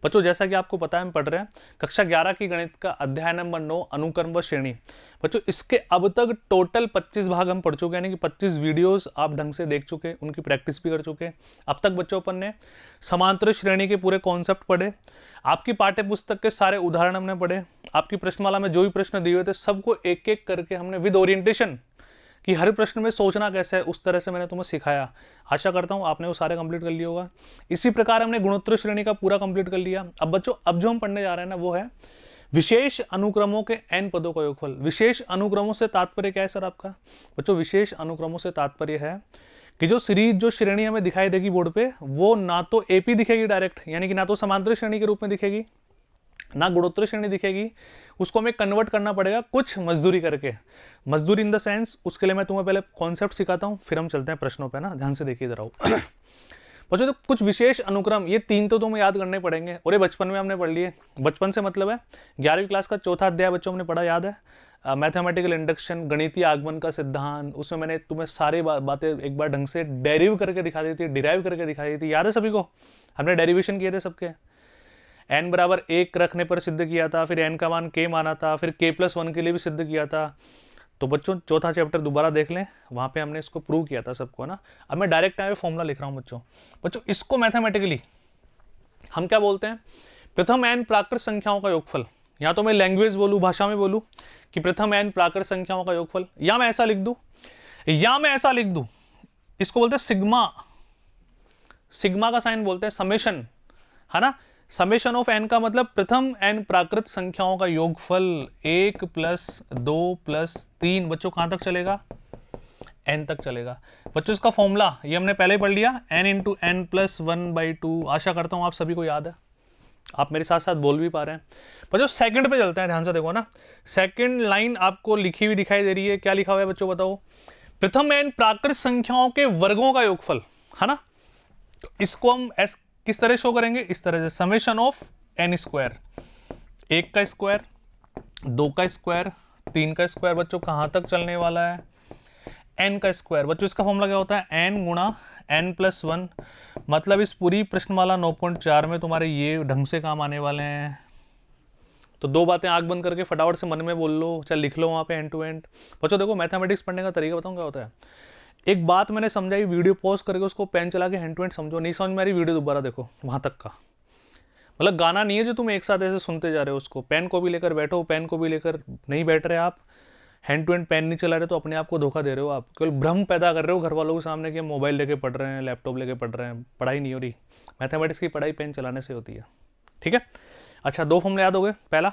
बच्चों जैसा कि आपको पता है हम पढ़ रहे हैं कक्षा 11 की गणित का अध्याय नंबर 9 अनुक्रम व श्रेणी। बच्चों इसके अब तक टोटल 25 भाग हम पढ़ चुके हैं, यानी कि 25 वीडियोस आप ढंग से देख चुके, उनकी प्रैक्टिस भी कर चुके। अब तक बच्चों अपन ने समांतर श्रेणी के पूरे कॉन्सेप्ट पढ़े, आपकी पाठ्य पुस्तक के सारे उदाहरण हमने पढ़े, आपकी प्रश्नमाला में जो भी प्रश्न दिए हुए थे सबको एक एक करके हमने विद ओरिएंटेशन कि हर प्रश्न में सोचना कैसे है उस तरह से मैंने तुम्हें सिखाया। आशा करता हूं आपने वो सारे कंप्लीट कर लिया होगा। इसी प्रकार हमने गुणोत्तर श्रेणी का पूरा कंप्लीट कर लिया। अब बच्चों अब जो हम पढ़ने जा रहे हैं ना वो है विशेष अनुक्रमों के n पदों का योगफल। विशेष अनुक्रमों से तात्पर्य क्या है सर आपका? बच्चों विशेष अनुक्रमों से तात्पर्य है कि जो सीरीज जो श्रेणी हमें दिखाई देगी बोर्ड पे वो ना तो एपी दिखेगी डायरेक्ट, यानी कि ना तो समांतर श्रेणी के रूप में दिखेगी ना गुणोत्तर श्रेणी दिखेगी, उसको हमें कन्वर्ट करना पड़ेगा कुछ मजदूरी करके। मजदूरी इन द सेंस, उसके लिए मैं तुम्हें पहले कॉन्सेप्ट सिखाता हूं फिर हम चलते हैं प्रश्नों पे ना, ध्यान से देखिए इधर आओ। बच्चों तो कुछ विशेष अनुक्रम ये 3 तो तुम्हें याद करने पड़ेंगे और ये बचपन में हमने पढ़ लिए। बचपन से मतलब है 11वीं क्लास का चौथा अध्याय बच्चों हमने पढ़ा, याद है मैथमेटिकल इंडक्शन, गणितीय आगमन का सिद्धांत। उसमें मैंने तुम्हें सारी बातें एक बार ढंग से डेरिव करके दिखा दी थी, डिराइव करके दिखा दी थी, याद है सभी को? हमने डेरिवेशन किए थे सबके। n बराबर 1 रखने पर सिद्ध किया था, फिर n का मान k माना था, फिर k+1 के लिए भी सिद्ध किया था। तो बच्चों चौथा चैप्टर दोबारा देख लें, वहां पे हमने इसको प्रूव किया था सबको ना। अब मैं डायरेक्ट आए फॉर्मूला लिख रहा हूं बच्चों। बच्चों इसको मैथमेटिकली हम क्या बोलते हैं? प्रथम n प्राकृत संख्याओं का योगफल। या तो मैं लैंग्वेज बोलूं, भाषा में बोलूं कि प्रथम n प्राकृत संख्याओं का योगफल, या मैं ऐसा लिख दूं, या मैं ऐसा लिख दूं, इसको बोलते हैं सिग्मा। सिग्मा का साइन बोलते हैं समेशन, है ना। समेशन ऑफ n का मतलब प्रथम n प्राकृत संख्याओं का योगफल 1 + 2 + 3। बच्चों कहां तक चलेगा? n तक चलेगा। बच्चों इसका फॉर्मूला ये हमने पहले ही पढ़ लिया, n × n + 1/2। आशा करता हूं आप सभी को याद है, आप मेरे साथ साथ बोल भी पा रहे हैं। बच्चों सेकंड पे चलते हैं, ध्यान से देखो ना। सेकंड लाइन आपको लिखी हुई दिखाई दे रही है, क्या लिखा हुआ है बच्चों बताओ? प्रथम n प्राकृत संख्याओं के वर्गों का योगफल, है ना। तो इसको हम किस तरह शो करेंगे? इस तरह से समेशन ऑफ n², 1 का स्क्वायर, 2 का स्क्वायर, 3 का स्क्वायर। बच्चों कहां तक चलने वाला है? n का स्क्वायर। बच्चों इसका फॉर्मूला क्या होता है? n × n+1। मतलब इस पूरी प्रश्नमाला 9.4 में तुम्हारे ये ढंग से काम आने वाले हैं। तो दो बातें आंख बंद करके फटाफट से मन में बोल लो, चाहे लिख लो वहां पे एंड टू एंड। बच्चों देखो मैथमेटिक्स पढ़ने का तरीका बताऊं क्या होता है। एक बात मैंने समझाई, वीडियो पॉज करके उसको पेन चला के हैंड टू हैंड समझो, नहीं समझ में आ रही वीडियो दोबारा देखो वहां तक का। मतलब गाना नहीं है जो तुम एक साथ ऐसे सुनते जा रहे हो, उसको पेन को भी लेकर बैठो, पेन को भी लेकर नहीं बैठ रहे आप, हैंड टू हैंड पेन नहीं चला रहे तो अपने आप को धोखा दे रहे हो आप, केवल भ्रम पैदा कर रहे हो घर वालों के सामने कि मोबाइल लेके पढ़ रहे हैं, लैपटॉप लेके पढ़ रहे हैं। पढ़ाई नहीं हो रही, मैथमेटिक्स की पढ़ाई पेन चलाने से होती है, ठीक है। अच्छा, दो फॉर्मूले याद हो गए। पहला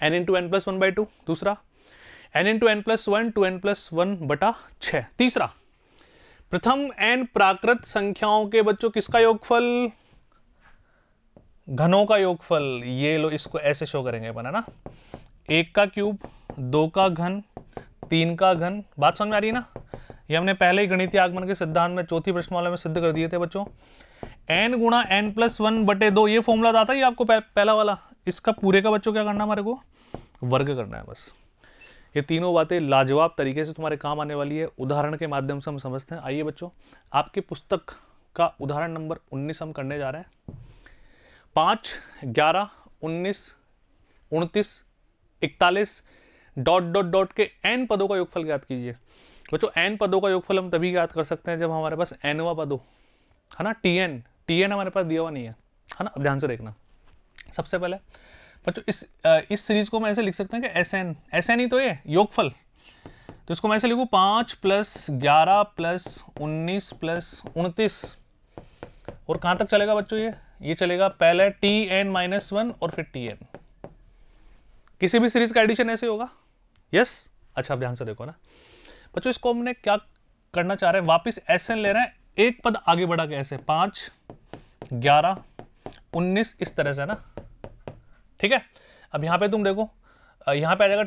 n × n+1/2, दूसरा n × n+1 2n + 1/6। तीसरा प्रथम n प्राकृत संख्याओं के बच्चों किसका योगफल? घनों का योगफल। ये लो, इसको ऐसे शो करेंगे अपन, है ना। 1 का क्यूब, 2 का घन, 3 का घन। बात समझ में आ रही है ना? ये हमने पहले ही गणितीय आगमन के सिद्धांत में चौथी प्रश्नमाला में सिद्ध कर दिए थे बच्चों। n × n+1/2 ये फॉर्मूला आता है आपको पहला वाला। इसका पूरे का बच्चों क्या करना, हमारे को वर्ग करना है बस। ये तीनों बातें लाजवाब तरीके से तुम्हारे काम आने वाली है, उदाहरण के माध्यम से हम समझते हैं। आइए बच्चों, आपकी पुस्तक का उदाहरण नंबर 19 हम करने जा रहे हैं। 5, 11, 19, 29, 41 ... के n पदों का योगफल ज्ञात कीजिए। बच्चों n पदों का योगफल हम तभी ज्ञात कर सकते हैं जब हमारे पास nवां पद हो, है ना। tn हमारे पास दिया हुआ नहीं है ना। अब ध्यान से देखना, सबसे पहले बच्चों इस सीरीज को मैं ऐसे लिख सकते हैं कि SN ही तो ये योगफल। तो इसको मैं ऐसे लिखूं 5 + 11 + 19 + 29। और कहां तक चलेगा बच्चों? ये चलेगा पहले tn-1 और फिर tn। किसी भी सीरीज का एडिशन ऐसे होगा, यस। अच्छा, अब ध्यान से देखो ना बच्चों, इसको हमने क्या करना चाह रहे हैं, वापिस SN ले रहे हैं, एक पद आगे बढ़ा के ऐसे 5, 11, 19 इस तरह से ना, ठीक है। अब यहां पे तुम देखो, यहां पे आ जाएगा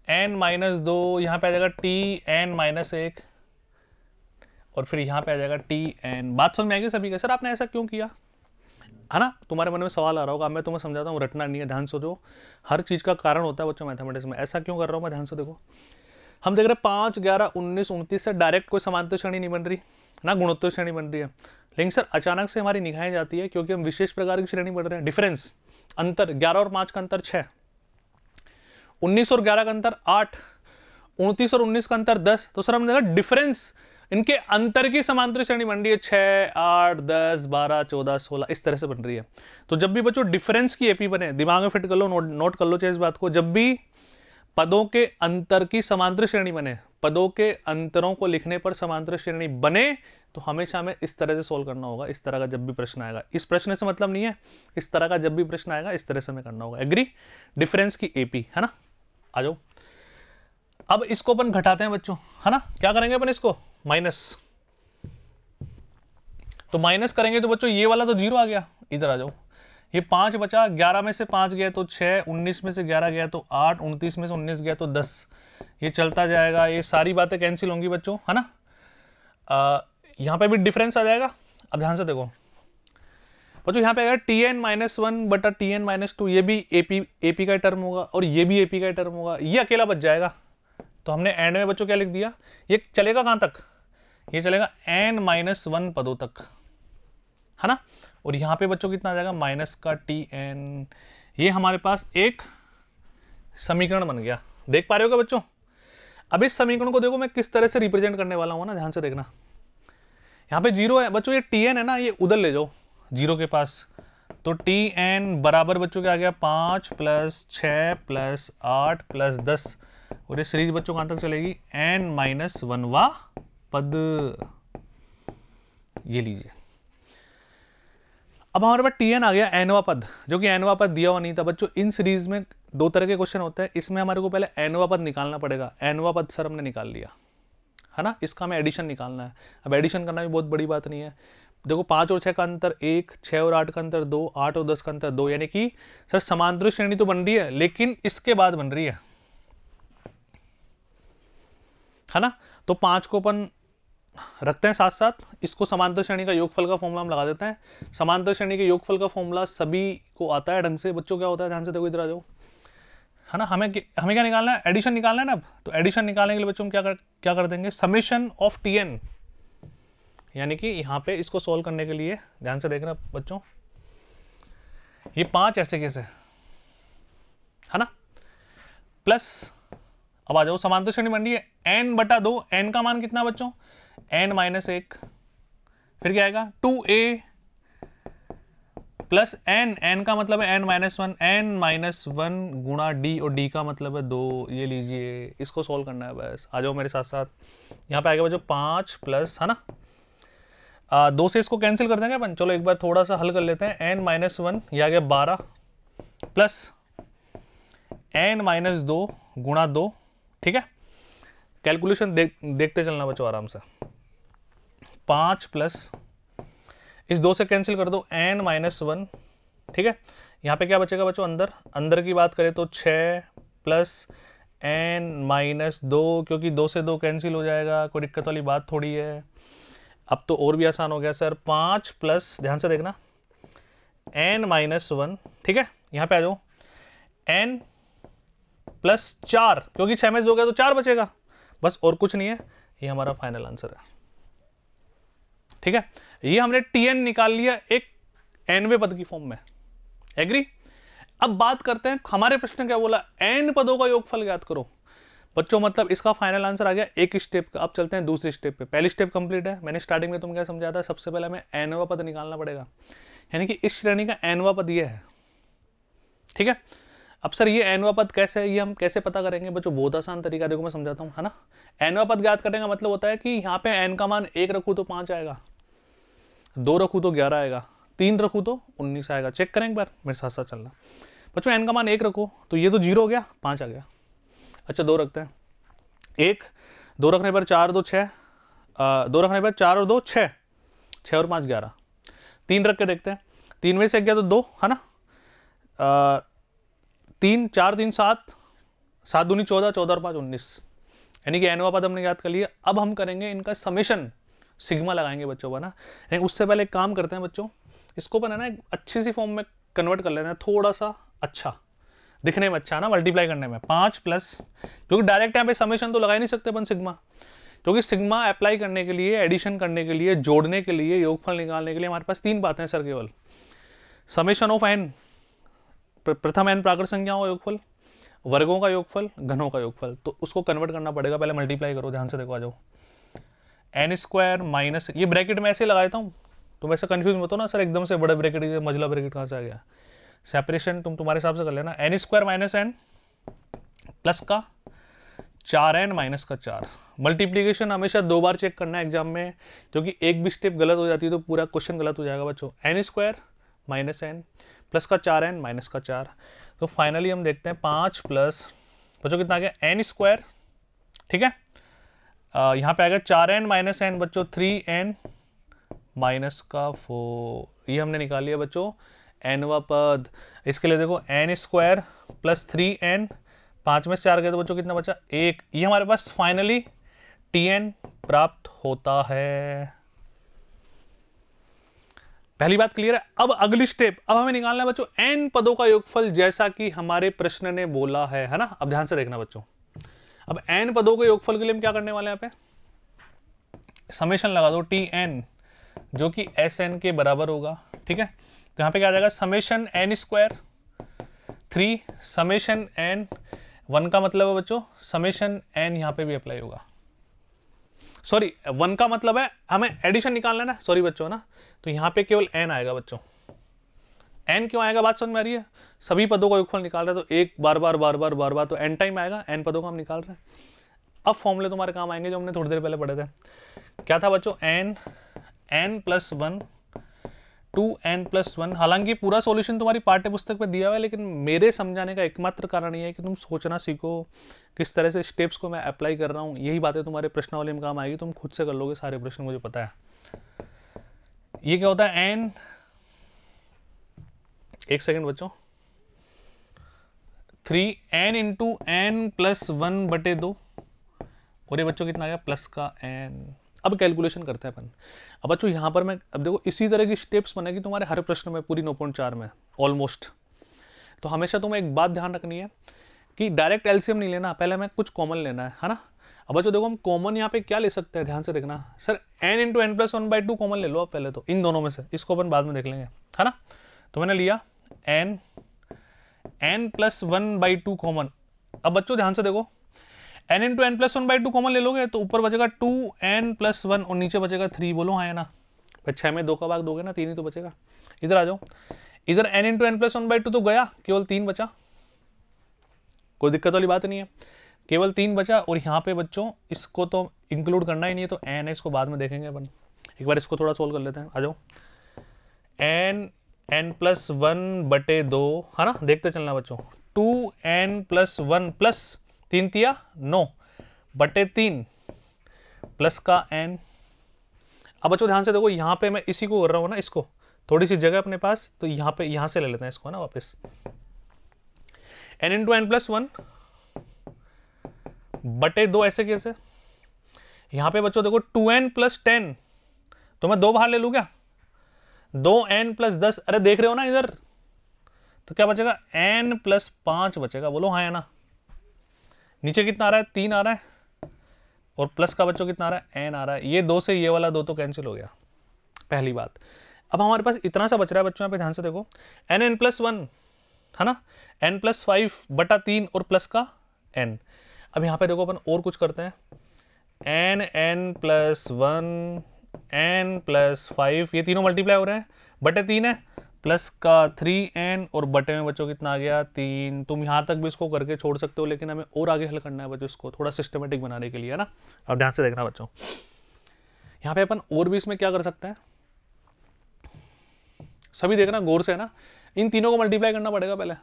tn-2, यहां पे आ जाएगा tn-1 और फिर यहां पे आ जाएगा tn। बात समझ में आएगी सभी का? सर आपने ऐसा क्यों किया, है ना। तुम्हारे मन में सवाल आ रहा होगा, मैं तुम्हें समझाता हूँ, रटना नहीं है, ध्यान से दो। हर चीज का कारण होता है बच्चों मैथमेटिक्स में। ऐसा क्यों कर रहा हूं मैं, ध्यान से देखो। हम देख रहे हैं 5, 11, 19, 29 से डायरेक्ट कोई समांतर श्रेणी नहीं बन रही ना, गुणोत्तर श्रेणी बन रही है। लेकिन सर अचानक से हमारी निगाहें जाती है क्योंकि हम विशेष प्रकार की श्रेणी पढ़ रहे हैं। डिफरेंस, अंतर 11 और 5 का अंतर 6, 19 और 11 का अंतर 8, 29 और 19 का अंतर 10। तो सर हमने देखा डिफरेंस, इनके अंतर की समांतर श्रेणी बन रही है 6, 8, 10, 12, 14, 16 इस तरह से बन रही है। तो जब भी बच्चों डिफरेंस की एपी बने, दिमाग में फिट कर लो, नोट कर लो चाहे इस बात को, जब भी पदों के अंतर की समांतर श्रेणी बने, पदों के अंतरों को लिखने पर समांतर श्रेणी बने, तो हमेशा हमें इस तरह से सोल्व करना होगा। इस तरह का जब भी प्रश्न आएगा, इस प्रश्न से मतलब नहीं है, इस तरह का जब भी प्रश्न आएगा इस तरह से हमें करना होगा। एग्री? डिफरेंस की एपी है ना। आ जाओ, अब इसको अपन घटाते हैं बच्चों, है ना। क्या करेंगे अपन इसको? माइनस। तो माइनस करेंगे तो बच्चों ये वाला तो 0 आ गया, इधर आ जाओ। ये 5 बचा, 11 में से 5 गया तो 6, 19 में से 11 गया तो 8, 29 में से 19 गया तो 10। ये चलता जाएगा, ये सारी बातें कैंसिल होंगी बच्चों, है ना। यहां पे भी डिफरेंस आ जाएगा। अब ध्यान से देखो बच्चों, यहां पे आएगा Tn-1 बटा Tn-2, ये भी एपी का टर्म होगा और ये भी एपी का टर्म होगा, ये अकेला बच जाएगा। तो हमने एंड में बच्चों क्या लिख दिया, ये चलेगा कहां तक? ये चलेगा n-1 पदों तक, है ना। और यहां पे बच्चों कितना आ जाएगा? माइनस का Tn। ये हमारे पास एक समीकरण बन गया। देख पा रहे हो क्या बच्चों? अब इस समीकरण को देखो मैं किस तरह से रिप्रेजेंट करने वाला हूं ना, ध्यान से देखना। यहां पे 0 है बच्चों, ये Tn है ना, ये उधर ले जाओ 0 के पास। तो Tn बराबर बच्चों क्या आ गया? 5 + 6 + 8 + 10। और ये सीरीज बच्चों कहां तक चलेगी? n-1वां पद। ये लीजिए, अब हमारे पास Tn आ गया nवां पद, जो कि nवां पद दिया हुआ नहीं था बच्चों। इन सीरीज में 2 तरह के क्वेश्चन होते हैं, इसमें हमारे को पहले nवां पद निकालना पड़ेगा। nवां पद सर हमने निकाल लिया, है ना। इसका हमें एडिशन निकालना है। अब एडिशन करना भी बहुत बड़ी बात नहीं है। देखो 5 और 6 का अंतर 1, 6 और 8 का अंतर 2, 8 और 10 का अंतर 2, यानी कि सर समांतर श्रेणी तो बन रही है लेकिन इसके बाद बन रही है ना। तो 5 को अपन रखते हैं साथ साथ, इसको समांतर श्रेणी का योगफल का फॉर्मूला हम लगा देते हैं। समांतर श्रेणी के योगफल का फॉर्मूला सभी को आता है ढंग से बच्चों। क्या होता है? ध्यान से देखो, इधर आ जाओ, है ना। हमें क्या निकालना है? एडिशन निकालना है ना। अब तो एडिशन निकालने के लिए बच्चों हम क्या कर देंगे? समेशन ऑफ Tn, यानी कि यहां पे इसको सोल्व करने के लिए ध्यान से देखना बच्चों, ये 5 ऐसे कैसे, है ना, प्लस अब आ जाओ समांतर श्रेणी बन रही है n/2। n का मान कितना बच्चों? n-1। फिर क्या आएगा? 2a प्लस n का मतलब है n-1, n-1 गुणा d, और d का मतलब है 2। ये लीजिए, इसको सॉल्व करना है बस। आ जाओ मेरे साथ साथ, यहाँ पे आएगा बच्चों 5 प्लस, है ना, 2 से इसको कैंसिल कर देंगे अपन। चलो एक बार थोड़ा सा हल कर लेते हैं। n-1 ये आ गया 12 प्लस n-2 गुणा 2, ठीक है। कैलकुलेशन देखते चलना बच्चों आराम से। 5 प्लस इस 2 से कैंसिल कर दो n-1, ठीक है। यहां पे क्या बचेगा बच्चों? अंदर की बात करें तो 6 प्लस n-2, क्योंकि 2 से 2 कैंसिल हो जाएगा, कोई दिक्कत वाली बात थोड़ी है। अब तो और भी आसान हो गया सर। 5 प्लस, ध्यान से देखना, n-1, ठीक है। यहां पे आ जाओ n प्लस 4, क्योंकि 6 में से 2 गया तो 4 बचेगा, बस और कुछ नहीं है। ये हमारा फाइनल आंसर है, ठीक है। ये हमने Tn निकाल लिया एक nवें पद की फॉर्म में। एग्री? अब बात करते हैं, हमारे प्रश्न क्या बोला? n पदों का योगफल ज्ञात करो बच्चों। मतलब इसका फाइनल आंसर आ गया एक स्टेप का। अब चलते हैं दूसरी स्टेप पे। पहली स्टेप कंप्लीट है, मैंने स्टार्टिंग में तुम क्या समझाया था? सबसे पहले हमें nवां पद निकालना पड़ेगा, यानी कि इस श्रेणी का nवां पद ये है, ठीक है। अब सर ये nवां पद कैसे है, ये हम कैसे पता करेंगे बच्चों? बहुत आसान तरीका, देखो मैं समझाता हूं, है ना। nवां पद ज्ञात करने का मतलब होता है कि यहाँ पे n का मान 1 रखूं तो 5 आएगा, 2 रखूं तो 11 आएगा, 3 रखूं तो 19 आएगा। चेक करें एक बार, मेरे साथ साथ चलना बच्चों। n का मान 1 रखो तो ये तो 0 हो गया, 5 आ गया। अच्छा 2 रखते हैं, 1, 2 रखने पर 4 2 6, 2 रखने पर 4 और 2 6, 6 और 5 11। 3 रख के देखते हैं, 3 में से गया तो 2, है ना। 3 4 3 7, 7 दूनी 14, 14 और 5 19, यानी कि nवां पद हमने याद कर लिया। अब हम करेंगे इनका समेशन, सिग्मा लगाएंगे बच्चों का ना। लेकिन उससे पहले एक काम करते हैं बच्चों, इसको अपन है ना एक अच्छी सी फॉर्म में कन्वर्ट कर लेते हैं, थोड़ा सा अच्छा दिखने में, अच्छा ना, मल्टीप्लाई करने में। 5 प्लस, क्योंकि डायरेक्ट यहाँ पे समेशन तो लगा ही नहीं सकते अपन सिग्मा, क्योंकि सिग्मा अप्लाई करने के लिए, एडिशन करने के लिए, जोड़ने के लिए, योगफल निकालने के लिए हमारे पास 3 बातें हैं सर केवल। समेशन ऑफ एन, प्रथम एन प्राकृत संख्याओं का योगफल, वर्गों का योगफल, घनों का योगफल, तो उसको कन्वर्ट करना पड़ेगा। पहले मल्टीप्लाई करो, ध्यान से देखो, आ जाओ। एन स्क्वायर माइनस, ये ब्रैकेट में ऐसे लगा देता हूँ, तुम ऐसे कंफ्यूज मत हो ना सर एकदम से बड़े ब्रैकेट मझला ब्रैकेट कहाँ से आ गया। सेपरेशन तुम तुम्हारे हिसाब से कर लेना। N square minus n plus का 4n माइनस का 4। मल्टीप्लीकेशन हमेशा 2 बार चेक करना है एग्जाम में, क्योंकि एक भी स्टेप गलत हो जाती है तो पूरा क्वेश्चन गलत हो जाएगा बच्चों। N square minus n plus का 4n माइनस का 4। तो फाइनली हम देखते हैं 5 प्लस बच्चों कितना आ गया, एन स्क्वायर, ठीक है। यहाँ पे आएगा 4n माइनस एन बच्चों 3n माइनस का 4, ये हमने निकाल लिया बच्चों nवा पद। इसके लिए देखो एन स्क्वायर प्लस 3n, 5 में से 4 गए तो बच्चों कितना बचा, 1। ये हमारे पास फाइनली tn प्राप्त होता है। पहली बात क्लियर है। अब अगली स्टेप, अब हमें निकालना है बच्चों n पदों का योगफल, जैसा कि हमारे प्रश्न ने बोला है ना। अब ध्यान से देखना बच्चों, अब n पदों के योगफल के लिए हम क्या करने वाले हैं, यहाँ पे समेशन लगा दो tn, जो कि sn के बराबर होगा, ठीक है। तो यहाँ पे क्या आ जाएगा, summation n square 3 summation n 1 का मतलब है बच्चों समेशन n, यहाँ पे भी अप्लाई होगा। सॉरी 1 का मतलब है हमें एडिशन निकालना है ना, सॉरी बच्चों ना, तो यहाँ पे केवल n आएगा बच्चों। n क्यों आएगा, बात समझ में आ रही है। सभी पदों का योगफल निकाल रहे हैं तो एक बार बार तो n टाइम आएगा, n पदों का हम निकाल रहे हैं। अब फॉर्मूले तुम्हारे काम आएंगे जो हमने थोड़ी देर पहले पढ़े थे। क्या था बच्चों, n प्लस 1 2n प्लस 1। हालांकि पूरा सॉल्यूशन तुम्हारी पाठ्य पुस्तक पे दिया हुआ है, लेकिन मेरे समझाने का एकमात्र कारण ये है कि तुम सोचना सीखो किस तरह से स्टेप्स को मैं अप्लाई कर रहा हूँ। यही बातें तुम्हारे प्रश्नावली में काम आएगी, तुम खुद से कर लोगे सारे प्रश्न, मुझे पता है। ये क्या होता है, n, एक सेकेंड बच्चों, 3n इंटू n प्लस 1/2, और ये बच्चों कितना आ गया, प्लस का n। अब कैलकुलेशन करते हैं अपन। अब बच्चों यहाँ पर मैं, अब देखो इसी तरह की स्टेप्स बनेगी तुम्हारे हर प्रश्न में, पूरी 9.4 में ऑलमोस्ट। तो हमेशा तुम्हें एक बात ध्यान रखनी है कि डायरेक्ट एलसीएम नहीं लेना, पहले हमें कुछ कॉमन लेना है ना। अब बच्चों देखो हम कॉमन यहाँ पे क्या ले सकते हैं, ध्यान से देखना sir, n into n plus 1/2 common ले लो आप पहले, तो इन दोनों में से, इसको अपन बाद में देख लेंगे, है ना। तो मैंने लिया n प्लस 1/2 कॉमन। अब बच्चों ध्यान से देखो, n into n plus 1/2 common ले लोगे तो ऊपर बचेगा 2n प्लस 1 और नीचे बचेगा 3। बोलो हाँ है ना, 6 में 2 का भाग दोगे ना, 3 ही तो बचेगा। इधर आ जाओ, इधर n इंटू n प्लस 1/2 तो गया, केवल 3 बचा, कोई दिक्कत वाली बात नहीं है, केवल 3 बचा। और यहाँ पे बच्चों इसको तो इंक्लूड करना ही नहीं है, तो n है, इसको बाद में देखेंगे अपन। एक बार इसको थोड़ा सोल्व कर लेते हैं, आ जाओ। n प्लस 1/2 है ना, देखते चलना बच्चों, 2n प्लस 1 प्लस 3 तिया 9/3 प्लस का n। अब बच्चों ध्यान से देखो, यहाँ पे मैं इसी को कर रहा हूँ ना, इसको थोड़ी सी जगह अपने पास, तो यहाँ पे यहाँ से ले लेते हैं इसको ना वापस। n इंटू n प्लस 1/2 ऐसे कैसे, यहाँ पे बच्चों देखो 2n प्लस 10, तो मैं 2 बाहर ले लूँ क्या, 2n प्लस 10, अरे देख रहे हो ना इधर, तो क्या बचेगा, n प्लस 5 बचेगा। बोलो हाँ है ना। नीचे कितना आ रहा है, 3 आ रहा है, और प्लस का बच्चों कितना आ रहा है, n आ रहा है। ये 2 से ये वाला 2 तो कैंसिल हो गया, पहली बात। अब हमारे पास इतना सा बच रहा है बच्चों, यहाँ पे ध्यान से देखो, n प्लस 1 है ना, n प्लस 5/3 और प्लस का n। अब यहाँ पे देखो अपन और कुछ करते हैं, n प्लस 1 n प्लस 5, ये तीनों मल्टीप्लाई हो रहे हैं, बटे 3 है, प्लस का 3n और बटे में बच्चों कितना आ गया, 3। तुम यहाँ तक भी इसको करके छोड़ सकते हो, लेकिन हमें और आगे हल करना है बच्चों, इसको थोड़ा सिस्टमेटिक बनाने के लिए, है ना। अब ध्यान से देखना बच्चों, यहाँ पे अपन और भी इसमें क्या कर सकते हैं, सभी देखना गौर से, है ना। इन तीनों को मल्टीप्लाई करना पड़ेगा पहले,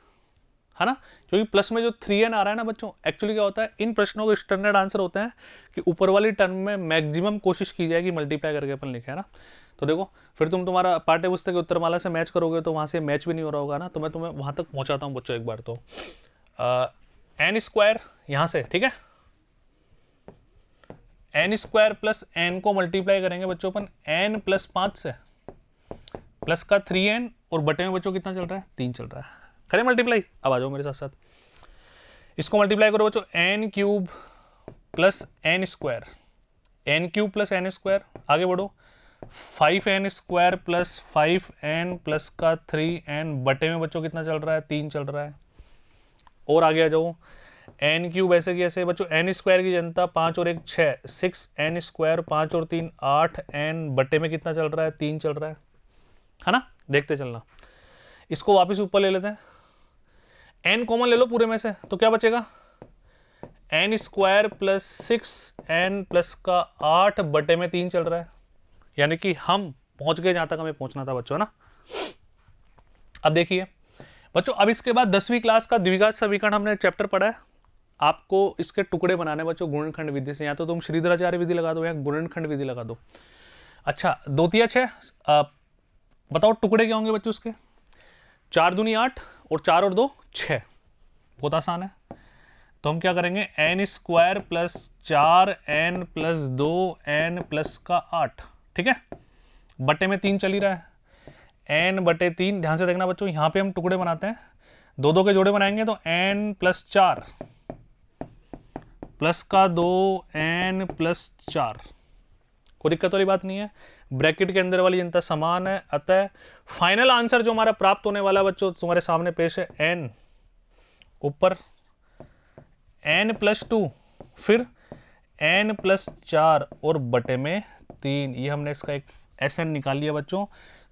है ना, क्योंकि प्लस में जो 3n आ रहा है ना बच्चों, एक्चुअली क्या होता है, इन प्रश्नों के स्टैंडर्ड आंसर होते हैं कि ऊपर वाली टर्म में मैक्सिमम कोशिश की जाएगी मल्टीप्लाई करके अपन लिखे, है ना। तो देखो फिर तुम तुम्हारा पाठ्य पुस्तक के उत्तरमाला से मैच करोगे तो वहाँ से मैच भी नहीं हो रहा होगा ना, तो मैं तुम्हें वहाँ तक पहुँचाता हूँ बच्चों एक बार। तो n स्क्वायर यहाँ से, ठीक है, n स्क्वायर प्लस n को मल्टीप्लाई करेंगे बच्चों अपन n प्लस 5 से, प्लस का 3n और बटे में बच्चों कितना चल रहा है, 3 चल रहा है। करें मल्टीप्लाई, अब आ जाओ मेरे साथ साथ, इसको मल्टीप्लाई करो बच्चों, n cube plus n square n cube plus एन स्क्वायर, आगे बढ़ो 5n square plus 5n plus का 3n बटे में बच्चों कितना चल रहा है, 3 चल रहा है। और आगे आ जाओ एन क्यूब ऐसे की ऐसे बच्चों, एन स्क्वायर की जनता 5 और 1 6, 6n स्क्वायर 5 और 3 8n बटे में कितना चल रहा है, 3 चल रहा है ना। देखते चलना, इसको वापस ऊपर ले लेते हैं, n कॉमन ले लो पूरे में से, तो क्या बचेगा N square plus 6n plus का 8 बटे में 3 चल रहा है, यानी कि हम पहुंच गए जहां तक हमें पहुंचना था बच्चों ना। अब देखिए बच्चों, अब इसके बाद 10वीं क्लास का द्विघात समीकरण हमने चैप्टर पढ़ा है, आपको इसके टुकड़े बनाने बच्चों गुणनखंड विधि से, या तो तुम श्रीधराचार्य विधि लगा दो या गुणनखंड विधि लगा दो। अच्छा 2 तिया 6, बताओ टुकड़े क्या होंगे बच्चों उसके, 4 दूनी 8 और 4 और 2 6, बहुत आसान है। तो हम क्या करेंगे, n square plus 4n plus 2n plus का 8, ठीक है, बटे में 3 चल ही रहा है, n बटे 3। ध्यान से देखना बच्चों, यहां पे हम टुकड़े बनाते हैं, 2 के जोड़े बनाएंगे तो n प्लस 4 प्लस का 2n प्लस 4, कोई दिक्कत वाली बात नहीं है, ब्रैकेट के अंदर वाली जनता समान है। अतः फाइनल आंसर जो हमारा प्राप्त होने वाला बच्चों तुम्हारे सामने पेश है, n ऊपर n प्लस 2 फिर n प्लस 4 और बटे में 3, ये हमने इसका एक Sn निकाल लिया बच्चों,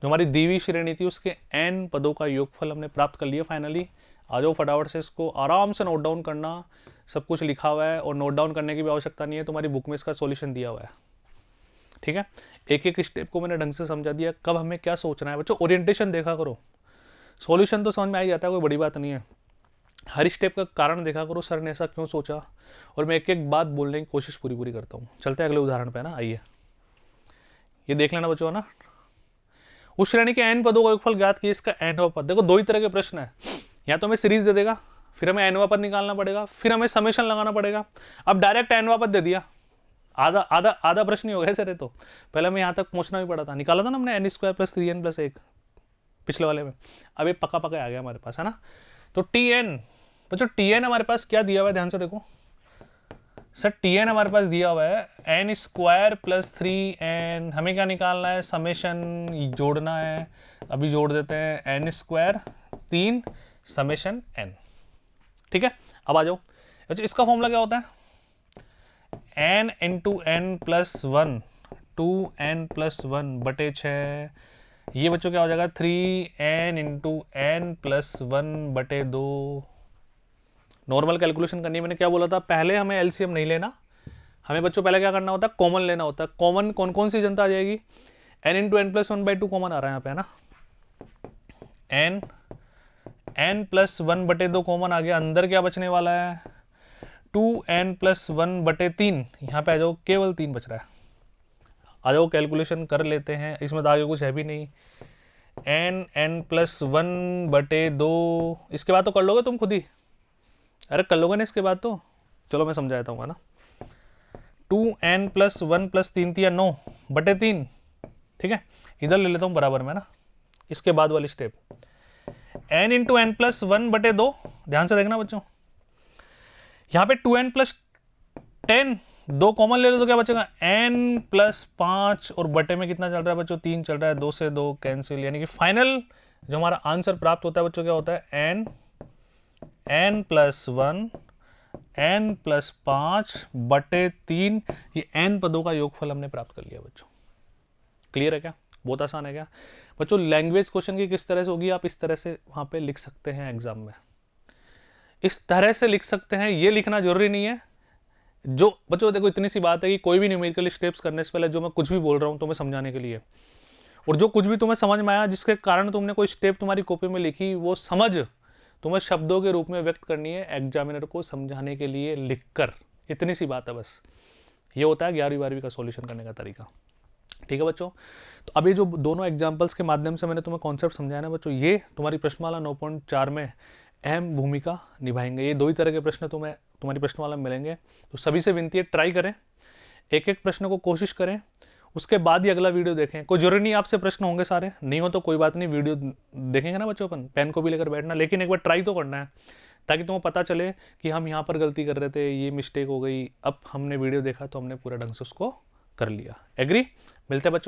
जो हमारी दी हुई श्रेणी थी उसके n पदों का योगफल हमने प्राप्त कर लिया फाइनली। आ जाओ फटाफट से इसको आराम से नोट डाउन करना, सब कुछ लिखा हुआ है और नोट डाउन करने की भी आवश्यकता नहीं है, तुम्हारी बुक में इसका सॉल्यूशन दिया हुआ है, ठीक है। एक एक स्टेप को मैंने ढंग से समझा दिया, कब हमें क्या सोचना है बच्चों, ओरिएंटेशन देखा करो, सॉल्यूशन तो समझ में आ ही जाता है, कोई बड़ी बात नहीं है, हर स्टेप का कारण देखा करो, सर ने ऐसा क्यों सोचा, और मैं एक एक बात बोलने की कोशिश पूरी करता हूँ। चलते हैं अगले उदाहरण पे ना, आइए ये देख लेना बच्चों ना, उस श्रेणी के n पदों का योगफल ज्ञात किए, इसका nवां पद। देखो 2 ही तरह के प्रश्न है, या तो हमें सीरीज दे देगा, फिर हमें nवां पद निकालना पड़ेगा, फिर हमें समेशन लगाना पड़ेगा। अब डायरेक्ट nवां पद दे दिया, आधा आधा आधा प्रश्न ही हो गया सर, तो पहले हमें यहाँ तक पहुंचना भी पड़ा था, निकाला था ना हमने n square plus 3n plus 1 पिछले वाले में, अब ये पक्का आ गया हमारे पास है ना। तो tn बच्चों, tn हमारे पास क्या दिया हुआ है, ध्यान से देखो सर, tn हमारे पास दिया हुआ है n स्क्वायर प्लस 3n, हमें क्या निकालना है, समेशन जोड़ना है, अभी जोड़ देते हैं n स्क्वायर 3 समेशन n, ठीक है। अब आ जाओ, अच्छा इसका फॉर्मूला क्या होता है, n into n plus 1 2n plus 1 बटे 6, ये बच्चों क्या हो जाएगा 3n इंटू n प्लस 1 बटे 2। नॉर्मल कैलकुलेशन करनी है, मैंने क्या बोला था, पहले हमें एलसीएम नहीं लेना, हमें बच्चों पहले क्या करना होता है, कॉमन लेना होता है। कॉमन कौन कौन सी जनता आ जाएगी, n into n plus 1/2 common आ रहा है यहाँ पे है ना, n प्लस 1/2 कॉमन आ गया, अंदर क्या बचने वाला है 2n प्लस 1/3, यहाँ पे आ जाओ केवल 3 बच रहा है। आ जाओ कैलकुलेशन कर लेते हैं, इसमें तो आगे कुछ है भी नहीं, n प्लस 1/2, इसके बाद तो कर लोगे तुम खुद ही, अरे कर लोगे ना इसके बाद तो, चलो मैं समझा देता हूँ ना, 2n प्लस 1 प्लस 3 तिया 9/3, ठीक है, इधर ले लेता हूँ बराबर में ना, इसके बाद वाली step n into n plus 1/2, ध्यान से देखना बच्चों, यहाँ पे 2n प्लस 10 2 कॉमन ले लो तो क्या बचेगा n प्लस 5 और बटे में कितना चल रहा है बच्चों 3 चल रहा है, 2 से 2 कैंसिल, यानी कि फाइनल जो हमारा आंसर प्राप्त होता है बच्चों क्या होता है n प्लस 1 n प्लस 5/3, ये n पदों का योगफल हमने प्राप्त कर लिया बच्चों। क्लियर है क्या, बहुत आसान है क्या बच्चों। लैंग्वेज क्वेश्चन की किस तरह से होगी, आप इस तरह से वहां पे लिख सकते हैं एग्जाम में, इस तरह से लिख सकते हैं, ये लिखना जरूरी नहीं है। जो बच्चों देखो इतनी सी बात है कि कोई भी न्यूमेरिकल स्टेप्स करने से पहले जो मैं कुछ भी बोल रहा हूं तुम्हें समझाने के लिए, और जो कुछ भी तुम्हें समझ में आया जिसके कारण तुमने कोई स्टेप तुम्हारी कॉपी में लिखी, वो समझ तुम्हें शब्दों के रूप में व्यक्त करनी है एग्जामिनर को समझाने के लिए लिखकर, इतनी सी बात है बस। ये होता है 11वीं 12वीं का सॉल्यूशन करने का तरीका, ठीक है बच्चों। तो अभी जो दोनों एग्जांपल्स के माध्यम से मैंने तुम्हें कॉन्सेप्ट समझाया ना बच्चों, ये तुम्हारी प्रश्नमाला 9.4 में अहम भूमिका निभाएंगे। ये 2 ही तरह के प्रश्न तुम्हें तुम्हारी प्रश्नमाला में मिलेंगे, तो सभी से विनती है ट्राई करें, एक एक प्रश्न को कोशिश करें, उसके बाद ही अगला वीडियो देखें। कोई जरूरी नहीं आपसे प्रश्न होंगे सारे, नहीं हो तो कोई बात नहीं, वीडियो देखेंगे ना बच्चों अपन, पेन को भी लेकर बैठना, लेकिन एक बार ट्राई तो करना है ताकि तुम्हें पता चले कि हम यहाँ पर गलती कर रहे थे, ये मिस्टेक हो गई, अब हमने वीडियो देखा तो हमने पूरा ढंग से उसको कर लिया। एग्री? मिलते हैं बच्चों।